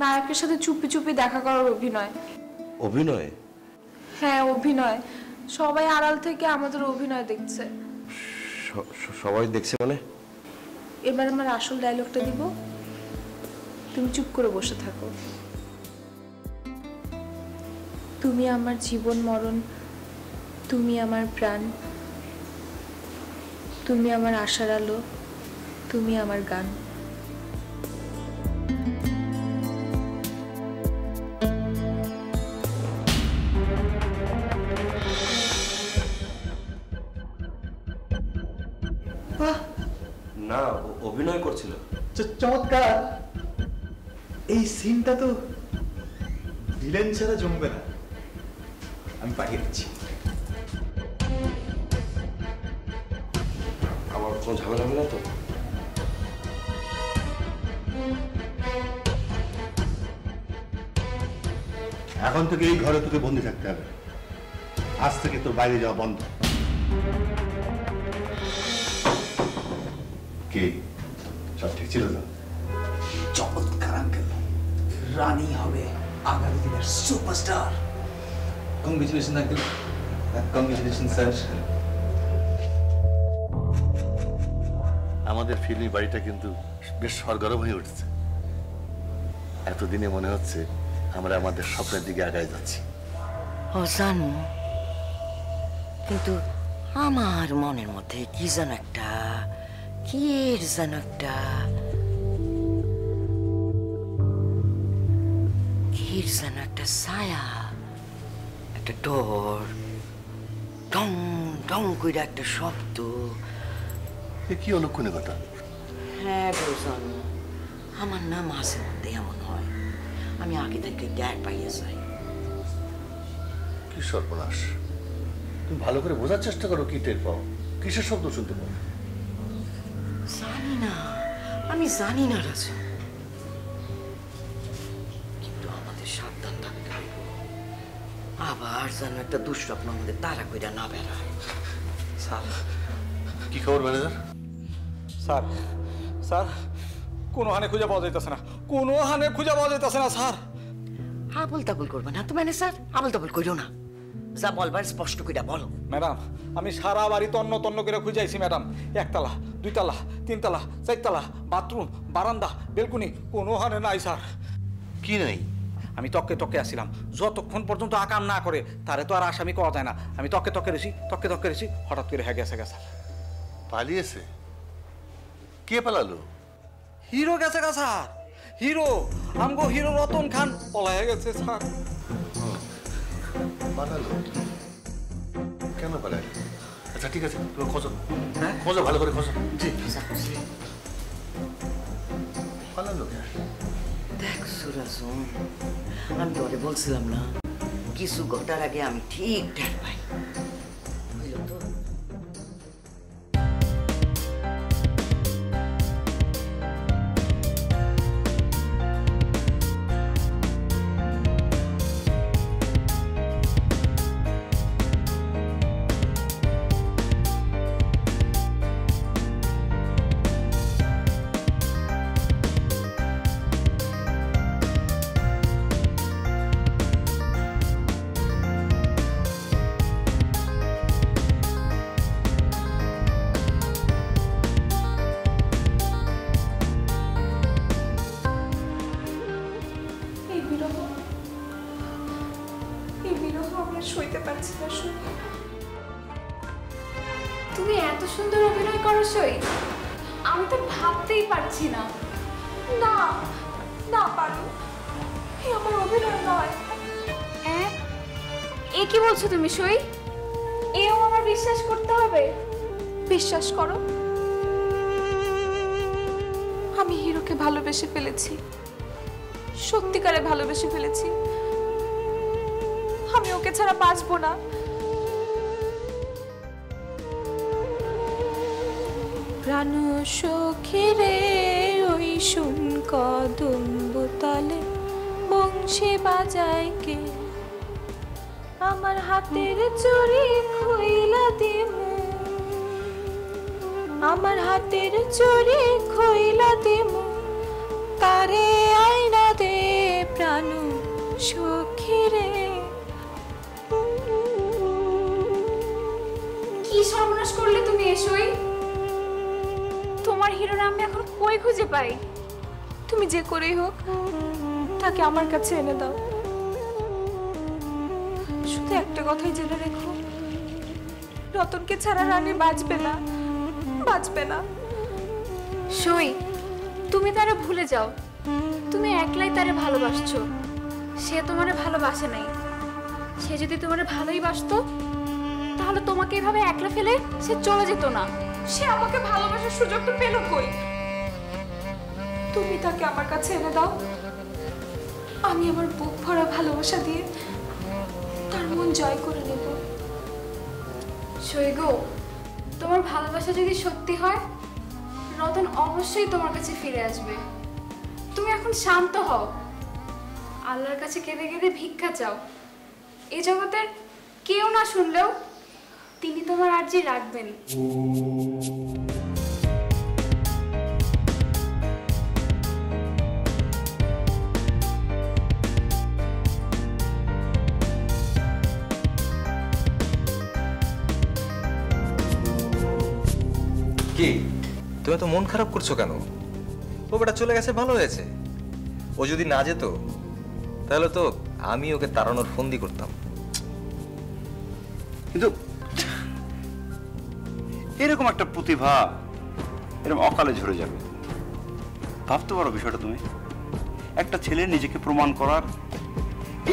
নায়কের সাথে চুপি চুপি দেখা করার অভিনয়। অভিনয়? হ্যাঁ অভিনয়, সবাই আড়াল থেকে আমাদের অভিনয় দেখছে। সবাই দেখছে মানে? এবার আমার আসল ডায়লগটা দিব, তুমি চুপ করে বসে থাকো। তুমি আমার জীবন মরণ, তুমি আমার প্রাণ, তুমি আমার আশার আলো, তুমি আমার গান। না, অভিনয় করছিল। চমৎকার। এই সিনটা তো ভিলেন ছাড়া জমবে না। আমি পাঠিয়ে দিচ্ছি। আমার কোনো ঝামেলা হবে না তো? এখন থেকে এই ঘরে তোকে বন্দি থাকতে হবে। আজ থেকে তোর বাইরে যাওয়া বন্ধ। কি সব ঠিক ছিল তো? চমৎকার আঙ্কেল, রানী হবে আগামী দিনের superstar. Congratulation uncle. Congratulation sir. আমাদের ফিল্মি বাড়িটা কিন্তু বেশ সরগরম হয়ে উঠছে। এতদিনে মনে হচ্ছে আমরা আমাদের স্বপ্নের দিকে আগায় যাচ্ছি। ও জানো, কিন্তু আমার মনের মধ্যে কি যেন একটা ছায়া, একটা ডোর, টং টং করে একটা শব্দ। কি অলক্ষণে কথা? হ্যাঁ গো জানো, আমার না মাঝে মধ্যে এমন হয়, আমি আগে থেকে ট্যাগ পাইয়ে যাই। কি সর্বনাশ! তুমি ভালো করে বোঝার চেষ্টা করো, কি টের পাও, কিসের শব্দ শুনতে পাও? আমি জানি না রাজু, কিন্তু আমাদের সাবধান থাকতে হবে। আবার যেন একটা দুঃস্বপ্ন আমাদের তাড়া কইরা না বেড়ায়। স্যার কি খবর ম্যানেজার? স্যার স্যার কোনো হানে খুঁজে পাওয়া যাইতেছে না, কোনো হানে খুঁজে পাওয়া যাইতেছে না স্যার। আবল তাবল করবে না তো ম্যানেজার, আবল তাবল কইরো না, যা বলবার স্পষ্ট কইরা বলো। ম্যাডাম আমি সারা বাড়ি তন্ন তন্ন করে খুঁজাইছি ম্যাডাম, একতলা, দুইতলা, তিনতলা, চারতলা, বাথরুম, বারান্দা, বেলকুনি, কোনো হানে নাই স্যার। কি নাই? আমি তককে তককে আসছিলাম, যতক্ষণ পর্যন্ত আকাম না করে তারে তো আর আসামি করা যায় না। আমি তককে তককে রেছি, হঠাৎ করে হ্যাঁ গেছে স্যার। পালিয়েছে? কে পালালো? হিরো গেছে গা স্যার, হিরো, আমগো হিরো রতন খান পলায় গেছে স্যার। পালালো? কেন পালালো? আচ্ছা ঠিক আছে, তুমি খোঁজো। হ্যাঁ খোঁজো, ভালো করে খোঁজো। জি। পালালো কে? দেখ সুরাজু, আমি তোরে বলছিলাম না, কিছু ঘটার আগে আমি ঠিক টের পাই। সইতে পারছি না। তুমি এত সুন্দর অভিনয় করো সই, আমি তো ভাবতেই পারছি না। না না পারো, আমার অভিনয় নয়। এ কি বলছো তুমি সই? এও আমার বিশ্বাস করতে হবে? বিশ্বাস করো, আমি হিরোকে ভালোবেসে ফেলেছি, সত্যিকারে ভালোবেসে ফেলেছি। আমি ওকে ছাড়া বাঁচবো না। প্রাণ সখী রে ওই শুন কদম্ব তলে বংশী বাজায় কে, আমার হাতের চুড়ি খইলা দিমু, আমার হাতের চুড়ি খইলা দিমু, তারে আয়না দে সখী রে। কি সর্বনাশ করলে তুমি এসোই? তোমার হিরোর আমি এখন কই খুঁজে পাই? তুমি যে করেই হোক তাকে আমার কাছে এনে দাও। শুধু একটা কথাই জেনে রেখো, রতনকে ছাড়া রানী বাঁচবে না, বাঁচবে না। সই, তুমি তারে ভুলে যাও। তুমি একলাই তারে ভালোবাসছো, সে তোমারে ভালোবাসে নাই। সে যদি তোমারে ভালোই বাসতো তাহলে তোমাকে এভাবে একলা ফেলে সে চলে যেত না। সে আমাকে ভালোবাসার সুযোগ তো পেল কই? তুমি তাকে আমার কাছে এনে দাও, আমি আমার বুক ভরা ভালোবাসা দিয়ে তার মন জয় করে নেব। সৈগো, তোমার ভালোবাসা যদি সত্যি হয় রতন অবশ্যই তোমার কাছে ফিরে আসবে। তুমি এখন শান্ত হও, আল্লাহর কাছে কেঁদে কেঁদে ভিক্ষা চাও। এই জগতের কেউ না শুনলেও তিনি তোমার আর্জি রাখবেন। কি তুমি তো মন খারাপ করছো কেন? ও বেটা চলে গেছে, ভালো হয়েছে। ও যদি না যেত তাহলে তো আমি ওকে তাড়ানোর ফন্দি করতাম। কিন্তু এরকম একটা প্রতিভা এরকম অকালে ঝরে যাবে, ভাবতে পারো বিষয়টা তুমি? একটা ছেলে নিজেকে প্রমাণ করার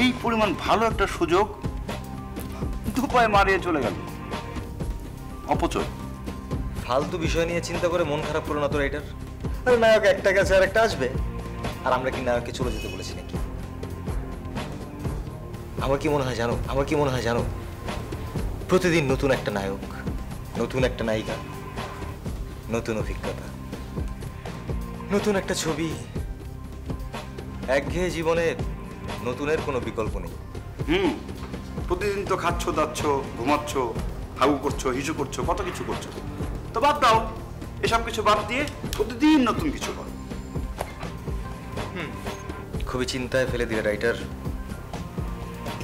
এই পরিমাণ ভালো একটা সুযোগ দুপায়ে মারিয়ে চলে গেল। অপচয়। ফালতু বিষয় নিয়ে চিন্তা করে মন খারাপ করো না তো রাইটার। আরে নায়ক একটা গেছে আর একটা আসবে, আর আমরা কি নায়ককে চলে যেতে বলেছি নাকি? আমার কি মনে হয় জানো, প্রতিদিন নতুন একটা নায়ক, নতুন একটা নায়িকা, নতুন অভিজ্ঞতা, নতুন একটা ছবি। একঘেয়ে জীবনে নতুনের কোনো বিকল্প নেই। প্রতিদিন তো খাচ্ছ, দাচ্ছ, ঘুমাচ্ছ, হাগু করছো, হিসু করছো, কত কিছু করছো। তো বাদ দাও, এসব কিছু বাদ দিয়ে প্রতিদিন নতুন কিছু করো। খুবই চিন্তায় ফেলে দিলে রাইটার।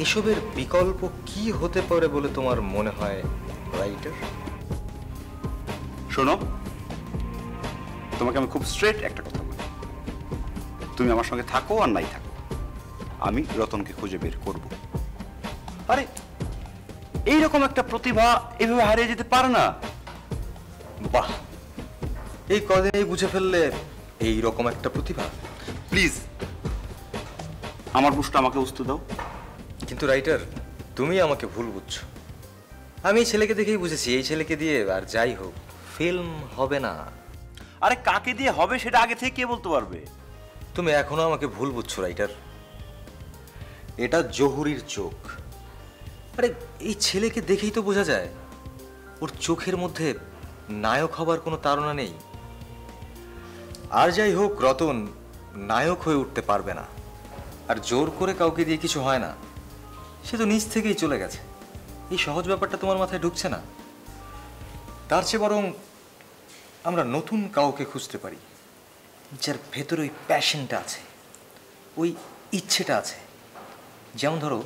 এসবের বিকল্প কি হতে পারে বলে তোমার মনে হয় রাইটার? শোনো, তোমাকে আমি খুব স্ট্রেট একটা কথা বলি, তুমি আমার সঙ্গে থাকো আর নাই থাকো, আমি রতনকে খুঁজে বের করব। আরে এইরকম একটা প্রতিভা এভাবে হারিয়ে যেতে পারে না। বাহ, এই কদিনেই বুঝে ফেললে এই রকম একটা প্রতিভা। প্লিজ আমার বুঝটা আমাকে বুঝতে দাও। কিন্তু রাইটার, তুমি আমাকে ভুল বুঝছো। আমি এই ছেলেকে দেখেই বুঝেছি এই ছেলেকে দিয়ে আর যাই হোক ফিল্ম হবে না। আরে কাকে দিয়ে হবে সেটা আগে থেকে কে বলতে পারবে? তুমি এখনো আমাকে ভুল বুঝছো রাইটার। এটা জহুরির চোখ। আরে এই ছেলেকে দেখেই তো বোঝা যায় ওর চোখের মধ্যে নায়ক হবার কোনো তাড়না নেই। আর যাই হোক, রতন নায়ক হয়ে উঠতে পারবে না, আর জোর করে কাউকে দিয়ে কিছু হয় না। সে তো নিজ থেকেই চলে গেছে। এই সহজ ব্যাপারটা তোমার মাথায় ঢুকছে না। তার চেয়ে বরং আমরা নতুন কাউকে খুঁজতে পারি, যার ভেতরে ওই প্যাশনটা আছে, ওই ইচ্ছেটা আছে। যেমন ধরো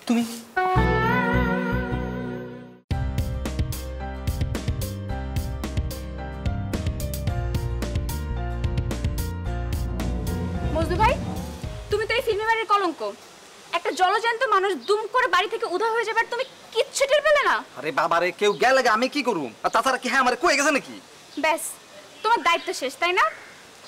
তুমি। মজনু ভাই, তুমি তো এই ফিল্মি বাড়ির কলঙ্ক। একটা জলজ্যান্ত মানুষ দুম করে বাড়ি থেকে উধাও হয়ে যাবে আর তুমি কিচ্ছু টের পেলে না। আরে বাবা রে, কেউ গেলে আমি কি করুম? আর তাছাড়া কি হ্যাঁ আমার কয়ে গেছে নাকি? ব্যাস, তোমার দায়িত্ব শেষ, তাই না?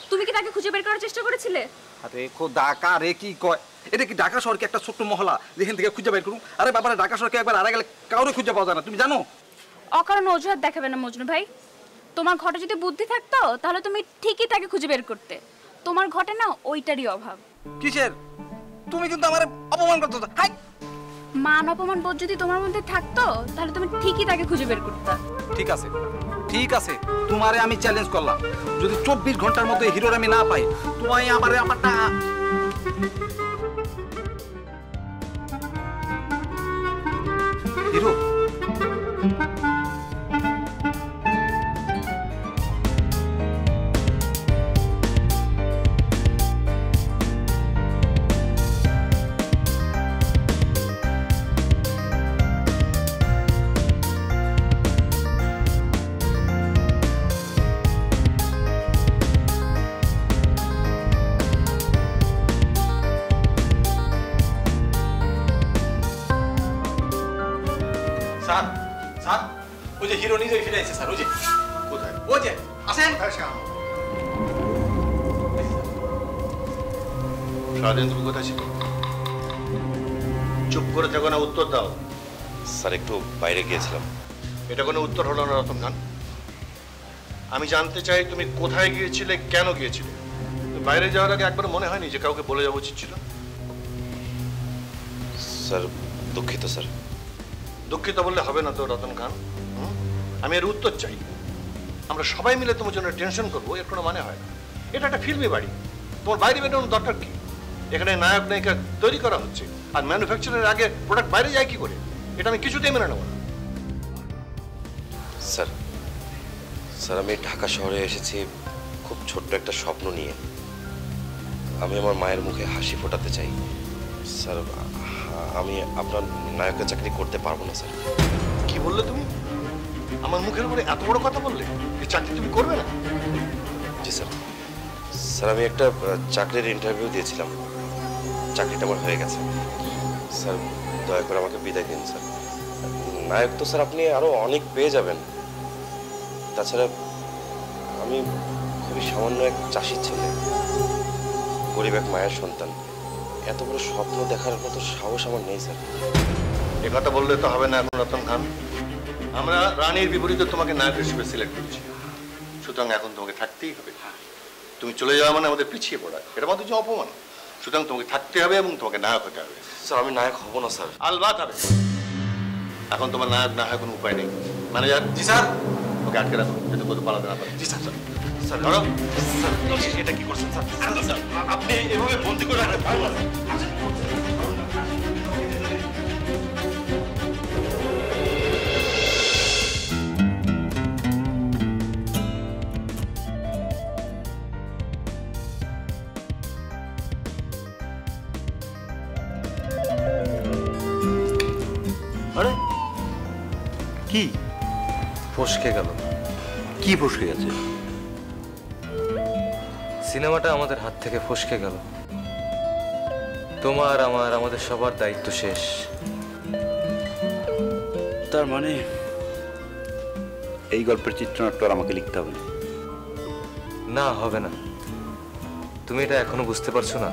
তুমি কি তাকে খুঁজে বের করার চেষ্টা করেছিলে? আরে ঢাকা রে কি কয়? এটা কি ঢাকা শহর কি একটা ছোট্ট মহলা যেখান থেকে খুঁজে বের করুম? আরে বাবা রে, ঢাকা শহরকে একবার হারা গেলে কাউরে খুঁজে পাওয়া যায় না, তুমি জানো? অকারণ অজুহাত দেখাবে না মজনু ভাই। তোমার ঘটে যদি বুদ্ধি থাকতো তাহলে তুমি ঠিকই তাকে খুঁজে বের করতে। তোমার ঘটে না ওইটারই অভাব। কিসের? তুমি কিন্তু আমার অপমান করতে। হাই, মান অপমান বোধ যদি তোমার মধ্যে থাকতো তাহলে তুমি ঠিকই তাকে খুঁজে বের করতে। ঠিক আছে, ঠিক আছে, তোমারে আমি চ্যালেঞ্জ করলাম, যদি 24 ঘন্টার মধ্যে হিরোর আমি না পাই, তোমায় আমারটা হিরো। হিরো নিজেই ফিরে এসেছে স্যার। ওই যে কোথায়? ওই যে আসেন। সারাদিন তুমি কোথায় ছিল? চুপ করে থাকো না, উত্তর দাও। স্যার একটু বাইরে গিয়েছিলাম। এটা কোনো উত্তর হলো না রতন খান। আমি জানতে চাই তুমি কোথায় গিয়েছিলে, কেন গিয়েছিলে। তুমি বাইরে যাওয়ার আগে একবার মনে হয়নি যে কাউকে বলে যাওয়া উচিত ছিল? স্যার দুঃখিত স্যার। দুঃখিত বললে হবে না তো রতন খান। আমি এর উত্তর চাই। আমরা সবাই মিলে তোমার জন্য টেনশন করবো, এর কোনো মানে হয় না। এটা একটা ফিল্মি বাড়ি, তোমার বাইরে বেরোনোর দরকার কি? এখানে নায়ক নায়িকা তৈরি করা হচ্ছে, আর ম্যানুফ্যাকচারের আগে প্রোডাক্ট বাইরে যায় কি করে? এটা আমি কিছুতেই মেনে নেবো না। স্যার স্যার আমি ঢাকা শহরে এসেছি খুব ছোট্ট একটা স্বপ্ন নিয়ে। আমি আমার মায়ের মুখে হাসি ফোটাতে চাই। স্যার আমি আপনার নায়কের চাকরি করতে পারবো না স্যার। কি বললে তুমি? আমার মুখের উপরে এত বড় কথা বললে? এই চাকরি তুমি করবে না? জি স্যার। স্যার আমি একটা চাকরির ইন্টারভিউ দিয়েছিলাম, চাকরিটা আমার হয়ে গেছে। স্যার দয়া করে আমাকে বিদায় দিন স্যার। নায়ক তো স্যার আপনি আরো অনেক পেয়ে যাবেন। তাছাড়া আমি খুবই সামান্য এক চাষির ছেলে, গরিব এক মায়ের সন্তান। এত বড় স্বপ্ন দেখার মতো সাহস আমার নেই স্যার। এ কথা বললে তো হবে না এখন রতন খান। আমরা রানীর বিপরীতে তোমাকে নায়ক হিসেবে সিলেক্ট করেছি, সুতরাং এখন তোমাকে থাকতেই হবে। তুমি চলে যাওয়া মানে আমাদের পিছিয়ে পড়া, এটা আমাদের যে অপমান। সুতরাং তোমাকে থাকতে হবে এবং তোমাকে নায়ক হতে হবে। স্যার আমি নায়ক হব না স্যার। আলবাত হবে। এখন তোমার নায়ক না হয় কোনো উপায় নেই। ম্যানেজার। জি স্যার। ওকে আটকে রাখো যাতে কোথাও পালাতে না পারে। জি স্যার। স্যার ধরো। স্যার এটা কি করছেন স্যার? স্যার আপনি এভাবে বন্দি করে রাখেন। আরে কি ফসকে গেল। কি ফসকে গেছে? সিনেমাটা আমাদের হাত থেকে ফসকে গেল। তোমার আমাদের সবার দায়িত্ব শেষ। তার মানে এই গল্পের চিত্রনাট্য আর আমাকে লিখতে হবে না? না, হবে না। তুমি এটা এখনো বুঝতে পারছো না?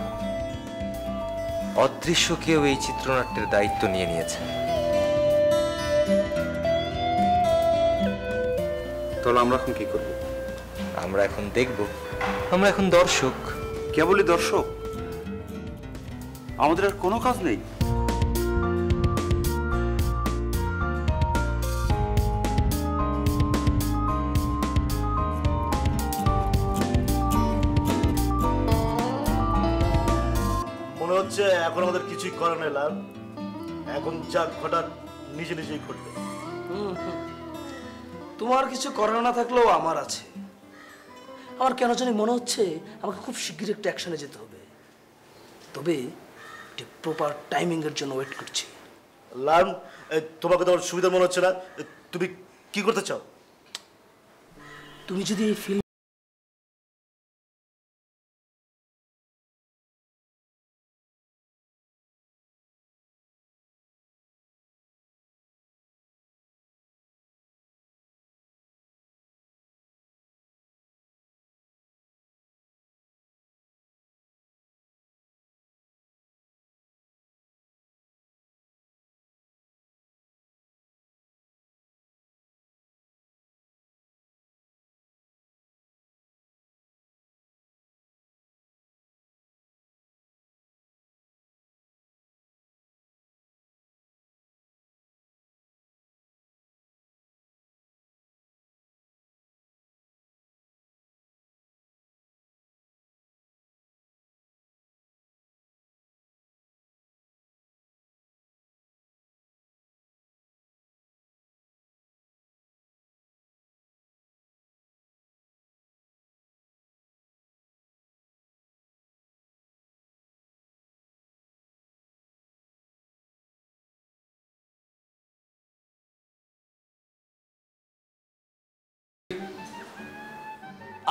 অদৃশ্য কেউ এই চিত্রনাট্যের দায়িত্ব নিয়ে নিয়েছে। তাহলে আমরা এখন কি করবো? আমরা এখন দেখব। আমরা এখন দর্শক। কেবলই দর্শক? আমাদের আর কোনো কাজ নেই? মনে হচ্ছে এখন আমাদের কিছুই করার নেই লাল। এখন যা ঘটার নিজে নিজেই ঘটবে। তোমার কিছু করার না থাকলেও আমার আছে। আমার কেন জানি মনে হচ্ছে আমাকে খুব শীঘ্রই একটা অ্যাকশনে যেতে হবে, তবে ঠিক প্রপার টাইমিং এর জন্য ওয়েট করছি। লাল তোমাকে তোমার সুবিধা মনে হচ্ছে না? তুমি কি করতে চাও? তুমি যদি এই ফিল্ম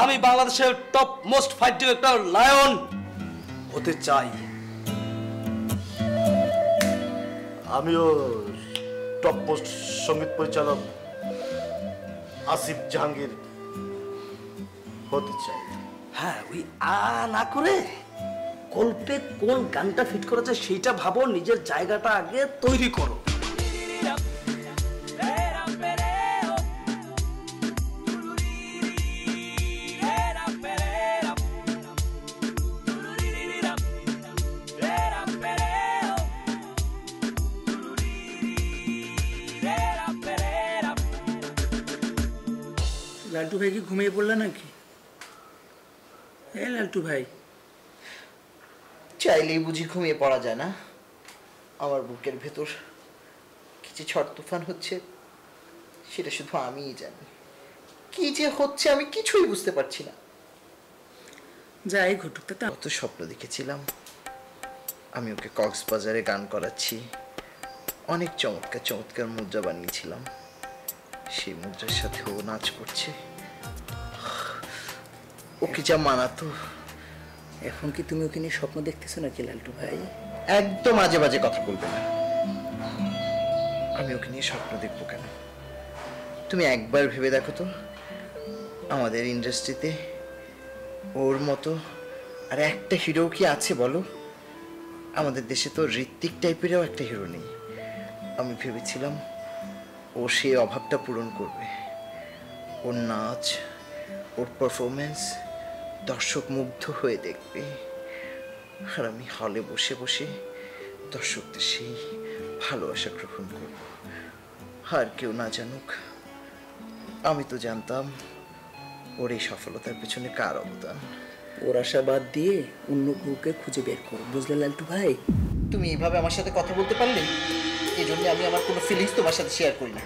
আমি বাংলাদেশের top most fight director lion হতে চাই। আমিও টপ মোস্ট সঙ্গীত পরিচালক আসিফ জাহাঙ্গীর হতে চাই। হ্যাঁ, ওই না করে গল্পে কোন গানটা ফিট করা যায় সেইটা ভাবো, নিজের জায়গাটা আগে তৈরি করো। লালটু ভাই কি ঘুমিয়ে পড়লো নাকি? লালটু ভাই, চাইলেই বুঝি ঘুমিয়ে পড়া যায় না? আমার বুকের ভেতর কিছু ঝড় তুফান হচ্ছে, সেটা শুধু আমিই জানি। কি যে হচ্ছে আমি কিছুই বুঝতে পারছি না। যাই ঘটুক, তা কত স্বপ্ন দেখেছিলাম আমি ওকে কক্সবাজারে গান করাচ্ছি, অনেক চমৎকার চমৎকার মুদ্রা বানিয়েছিলাম, সেই মুদ্রার সাথে ও নাচ করছে। ওকে যা মানাতো। এখন কি তুমি ওকে নিয়ে স্বপ্ন দেখতেছো নাকি লালটু ভাই? একদম আজে বাজে কথা বলবে না। আমি ওকে নিয়ে স্বপ্ন দেখবো কেন? তুমি একবার ভেবে দেখো তো, আমাদের ইন্ডাস্ট্রিতে ওর মতো আর একটা হিরো কি আছে বলো? আমাদের দেশে তো ঋত্বিক টাইপেরও একটা হিরো নেই। আমি ভেবেছিলাম ও সেই অভাবটা পূরণ করবে। ওর নাচ, ওর পারফরমেন্স দর্শক মুগ্ধ হয়ে দেখবে, আর আমি হলে বসে বসে দর্শকদের সেই ভালোবাসা গ্রহণ করব। আর কেউ না জানুক, আমি তো জানতাম ওর এই সফলতার পেছনে কার অবদান। ওর আশা বাদ দিয়ে অন্য কাউকে খুঁজে বের করো, বুঝলে লালটু ভাই? তুমি এইভাবে আমার সাথে কথা বলতে পারলে, এই জন্য আমি আমার কোনো ফিলিংস তোমার সাথে শেয়ার করি না।